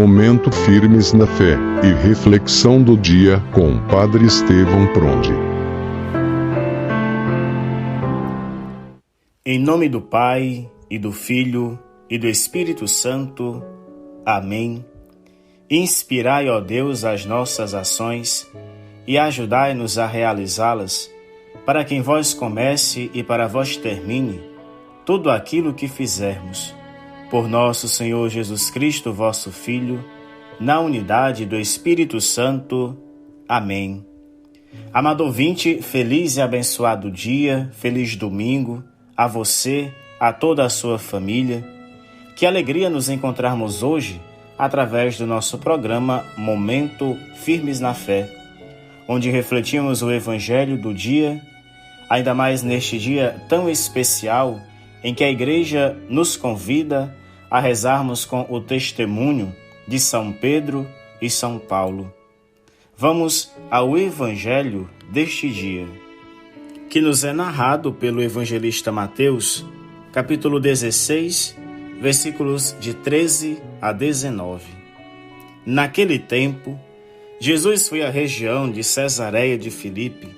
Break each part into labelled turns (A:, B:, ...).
A: Momento Firmes na Fé e Reflexão do Dia com o Padre Estevão Pronde.
B: Em nome do Pai, e do Filho, e do Espírito Santo. Amém. Inspirai, ó Deus, as nossas ações e ajudai-nos a realizá-las, para que em vós comece e para vós termine tudo aquilo que fizermos. Por nosso Senhor Jesus Cristo, vosso Filho, na unidade do Espírito Santo. Amém. Amado ouvinte, feliz e abençoado dia, feliz domingo, a você, a toda a sua família. Que alegria nos encontrarmos hoje através do nosso programa Momento Firmes na Fé, onde refletimos o Evangelho do dia, ainda mais neste dia tão especial em que a Igreja nos convida a rezarmos com o testemunho de São Pedro e São Paulo. Vamos ao Evangelho deste dia, que nos é narrado pelo evangelista Mateus, capítulo 16, versículos de 13 a 19. Naquele tempo, Jesus foi à região de Cesareia de Filipe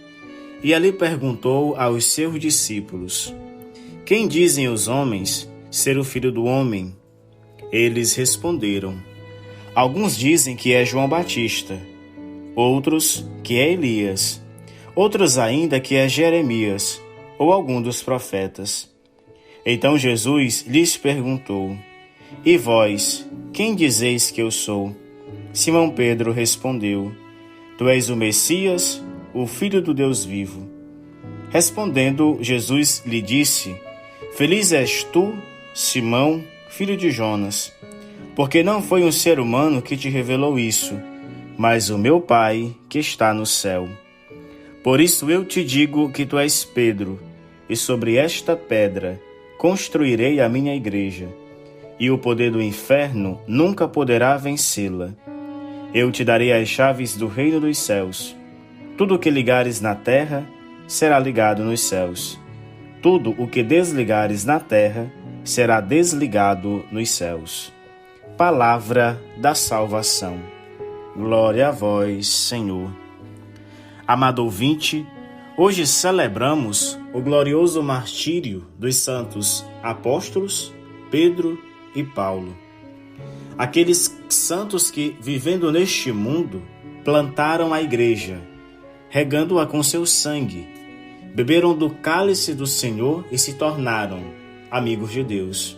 B: e ali perguntou aos seus discípulos: Quem dizem os homens ser o Filho do Homem? Eles responderam: Alguns dizem que é João Batista, outros que é Elias, outros ainda que é Jeremias ou algum dos profetas. Então Jesus lhes perguntou: E vós, quem dizeis que eu sou? Simão Pedro respondeu: Tu és o Messias, o Filho do Deus vivo. Respondendo, Jesus lhe disse: Feliz és tu, Simão, filho de Jonas, porque não foi um ser humano que te revelou isso, mas o meu Pai que está no céu. Por isso eu te digo que tu és Pedro, e sobre esta pedra construirei a minha igreja, e o poder do inferno nunca poderá vencê-la. Eu te darei as chaves do reino dos céus. Tudo o que ligares na terra será ligado nos céus. Tudo o que desligares na terra será desligado nos céus. Palavra da salvação. Glória a vós, Senhor. Amado ouvinte, hoje celebramos o glorioso martírio dos santos apóstolos Pedro e Paulo. Aqueles santos que, vivendo neste mundo, plantaram a igreja, regando-a com seu sangue, beberam do cálice do Senhor e se tornaram amigos de Deus.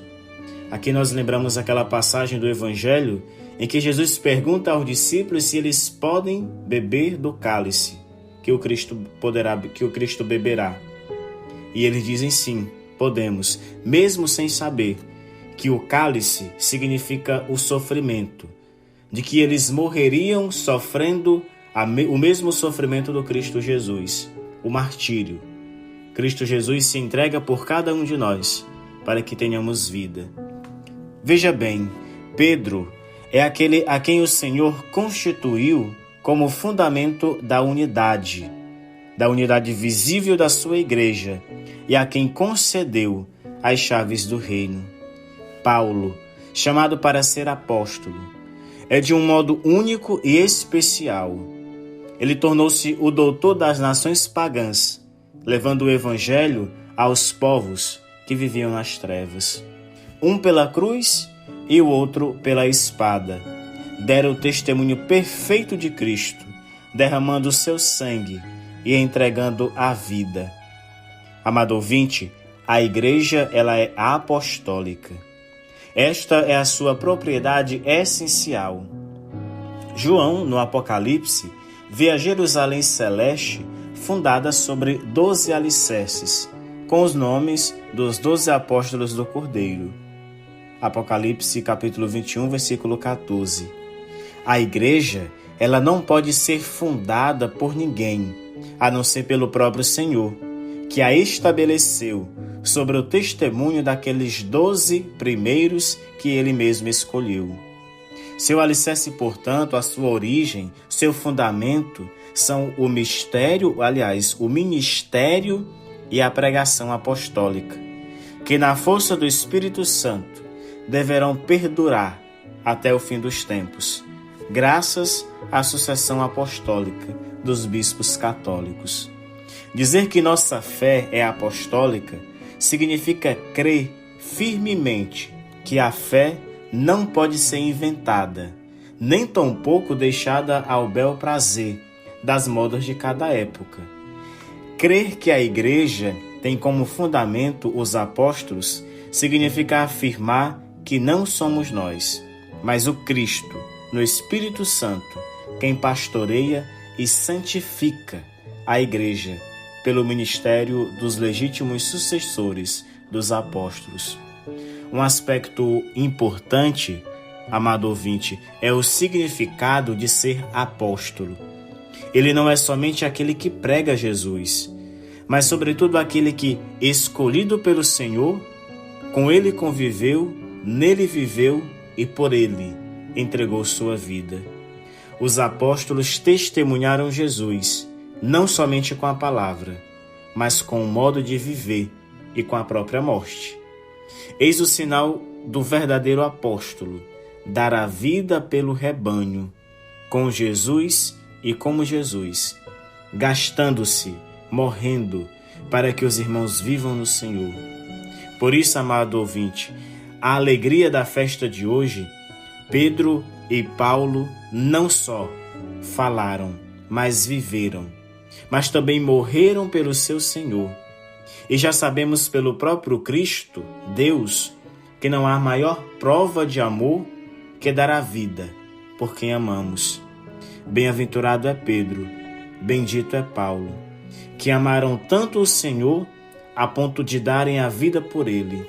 B: Aqui nós lembramos aquela passagem do Evangelho em que Jesus pergunta aos discípulos se eles podem beber do cálice que o Cristo beberá. E eles dizem sim, podemos, mesmo sem saber que o cálice significa o sofrimento, de que eles morreriam sofrendo o mesmo sofrimento do Cristo Jesus, o martírio. Cristo Jesus se entrega por cada um de nós, para que tenhamos vida. Veja bem, Pedro é aquele a quem o Senhor constituiu como fundamento da unidade visível da sua igreja, e a quem concedeu as chaves do reino. Paulo, chamado para ser apóstolo, é de um modo único e especial. Ele tornou-se o doutor das nações pagãs, levando o evangelho aos povos que viviam nas trevas. Um pela cruz e o outro pela espada. Deram o testemunho perfeito de Cristo, derramando o seu sangue e entregando a vida. Amado ouvinte, a igreja ela é apostólica. Esta é a sua propriedade essencial. João, no Apocalipse, vê a Jerusalém celeste fundada sobre 12 alicerces, com os nomes dos 12 apóstolos do Cordeiro. Apocalipse capítulo 21, versículo 14. A igreja, ela não pode ser fundada por ninguém, a não ser pelo próprio Senhor, que a estabeleceu sobre o testemunho daqueles 12 primeiros que ele mesmo escolheu. Seu alicerce, portanto, a sua origem, seu fundamento, são o ministério e a pregação apostólica, que na força do Espírito Santo deverão perdurar até o fim dos tempos, graças à sucessão apostólica dos bispos católicos. Dizer que nossa fé é apostólica significa crer firmemente que a fé não pode ser inventada, nem tampouco deixada ao bel prazer das modas de cada época. Crer que a Igreja tem como fundamento os apóstolos significa afirmar que não somos nós, mas o Cristo, no Espírito Santo, quem pastoreia e santifica a Igreja pelo ministério dos legítimos sucessores dos apóstolos. Um aspecto importante, amado ouvinte, é o significado de ser apóstolo. Ele não é somente aquele que prega Jesus, mas sobretudo aquele que, escolhido pelo Senhor, com ele conviveu, nele viveu e por ele entregou sua vida. Os apóstolos testemunharam Jesus, não somente com a palavra, mas com o modo de viver e com a própria morte. Eis o sinal do verdadeiro apóstolo, dar a vida pelo rebanho, com Jesus e como Jesus, gastando-se, morrendo, para que os irmãos vivam no Senhor. Por isso, amado ouvinte, a alegria da festa de hoje, Pedro e Paulo não só falaram, mas viveram, mas também morreram pelo seu Senhor. E já sabemos pelo próprio Cristo, Deus, que não há maior prova de amor que dar a vida por quem amamos. Bem-aventurado é Pedro, bendito é Paulo, que amaram tanto o Senhor a ponto de darem a vida por ele.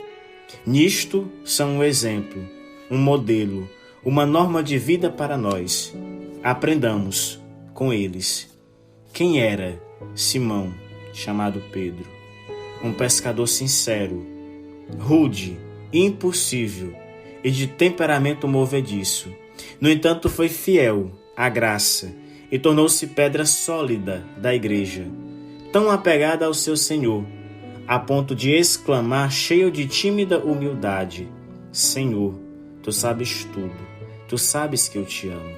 B: Nisto são um exemplo, um modelo, uma norma de vida para nós. Aprendamos com eles. Quem era Simão, chamado Pedro? Um pescador sincero, rude, impossível e de temperamento movediço. No entanto, foi fiel à graça e tornou-se pedra sólida da Igreja, tão apegada ao seu Senhor, a ponto de exclamar, cheio de tímida humildade: Senhor, tu sabes tudo, tu sabes que eu te amo.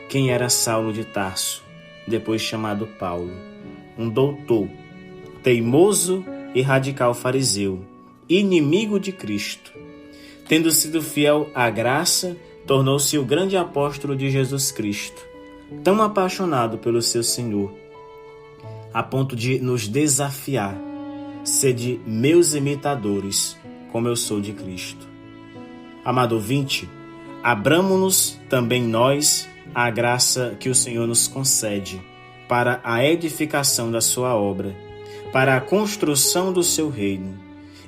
B: Quem era Saulo de Tarso, depois chamado Paulo? Um doutor, teimoso e radical fariseu, inimigo de Cristo. Tendo sido fiel à graça, tornou-se o grande apóstolo de Jesus Cristo, tão apaixonado pelo seu Senhor, a ponto de nos desafiar: sede meus imitadores, como eu sou de Cristo. Amado ouvinte, abramo-nos também nós à graça que o Senhor nos concede para a edificação da sua obra, para a construção do seu reino,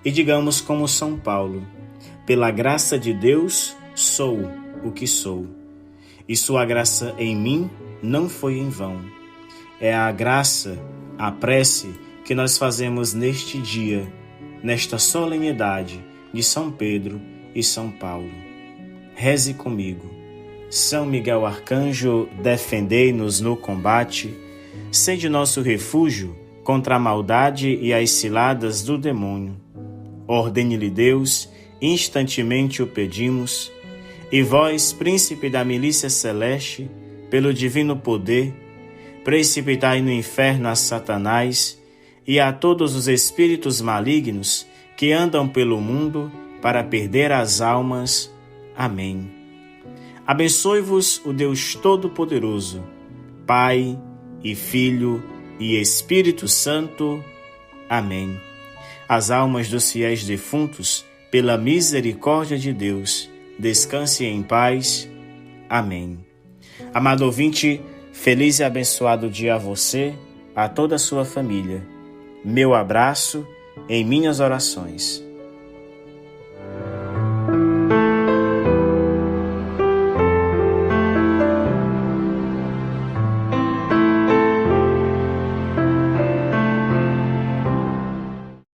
B: e digamos como São Paulo: pela graça de Deus sou o que sou, e sua graça em mim não foi em vão. É a graça, a prece que nós fazemos neste dia, nesta solenidade de São Pedro e São Paulo. Reze comigo. São Miguel Arcanjo, defendei-nos no combate, sede nosso refúgio contra a maldade e as ciladas do demônio. Ordene-lhe Deus, instantemente o pedimos, e vós, príncipe da milícia celeste, pelo divino poder, precipitai no inferno a Satanás e a todos os espíritos malignos que andam pelo mundo para perder as almas. Amém. Abençoe-vos o Deus Todo-Poderoso, Pai e Filho e Espírito Santo. Amém. As almas dos fiéis defuntos, pela misericórdia de Deus, descansem em paz. Amém. Amado ouvinte, feliz e abençoado dia a você, a toda a sua família. Meu abraço em minhas orações.